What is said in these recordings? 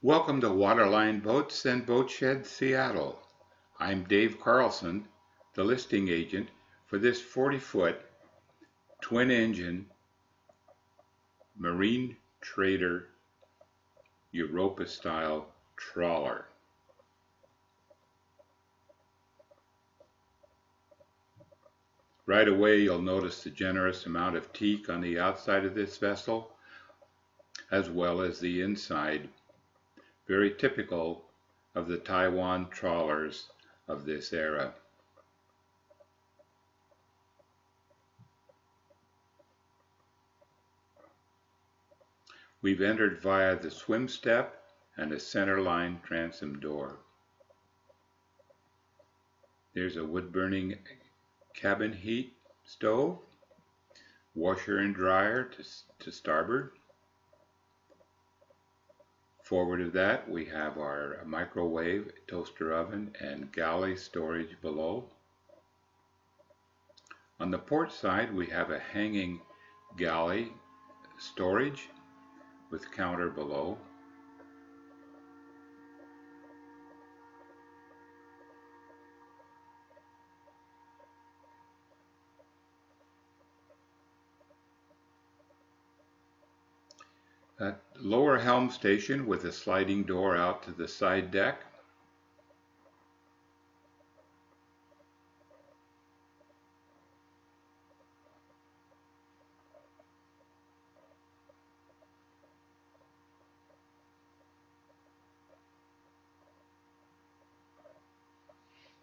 Welcome to Waterline Boats and Boatshed, Seattle. I'm Dave Carlson, the listing agent for this 40-foot twin-engine marine trader Europa-style trawler. Right away, you'll notice the generous amount of teak on the outside of this vessel, as well as the inside, very typical of the Taiwan trawlers of this era. We've entered via the swim step and a centerline transom door. There's a wood-burning cabin heat stove, washer and dryer to starboard. Forward of that, we have our microwave, toaster oven, and galley storage below. On the port side, we have a hanging galley storage with counter below. Lower helm station with a sliding door out to the side deck.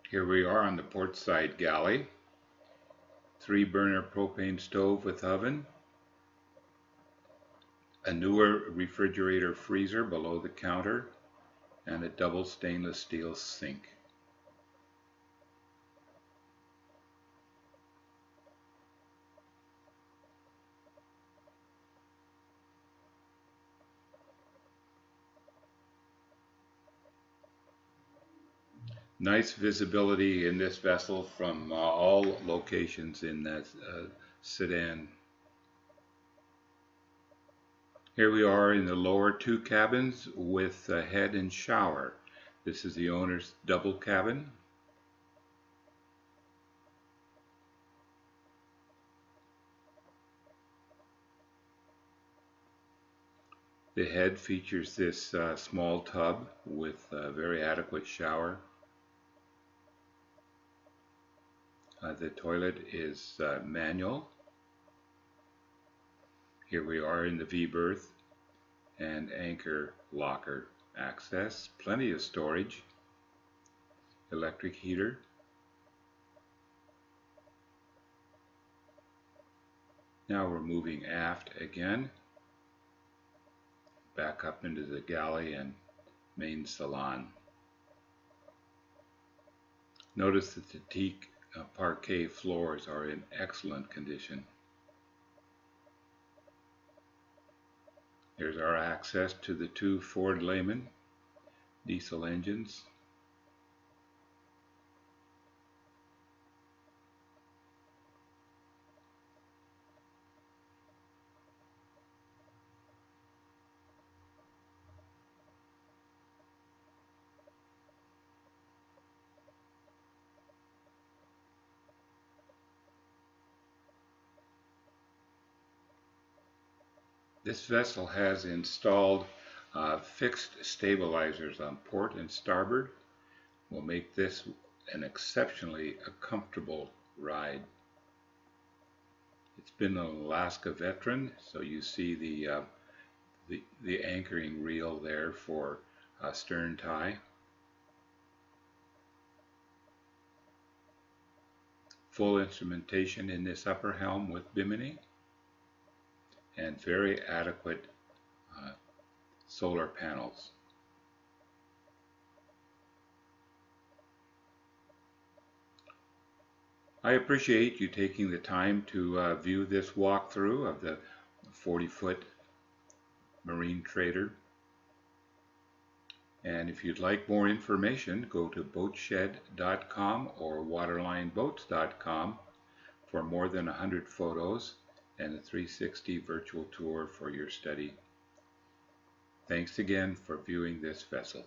Here we are on the port side galley. 3-burner propane stove with oven. A newer refrigerator freezer below the counter, and a double stainless steel sink. Nice visibility in this vessel from all locations in that sedan. Here we are in the lower 2 cabins with a head and shower. This is the owner's double cabin. The head features this small tub with a very adequate shower. The toilet is manual. Here we are in the V-berth and anchor locker access. Plenty of storage. Electric heater. Now we're moving aft again. Back up into the galley and main salon. Notice that the teak parquet floors are in excellent condition. There's our access to the 2 Ford Lehman diesel engines. This vessel has installed fixed stabilizers on port and starboard. Will make this an exceptionally comfortable ride. It's been an Alaska veteran, so you see the anchoring reel there for stern tie. Full instrumentation in this upper helm with bimini, and very adequate solar panels. I appreciate you taking the time to view this walkthrough of the 40-foot marine trader. And if you'd like more information, go to boatshed.com or waterlineboats.com for more than 100 photos and a 360 virtual tour for your study. Thanks again for viewing this vessel.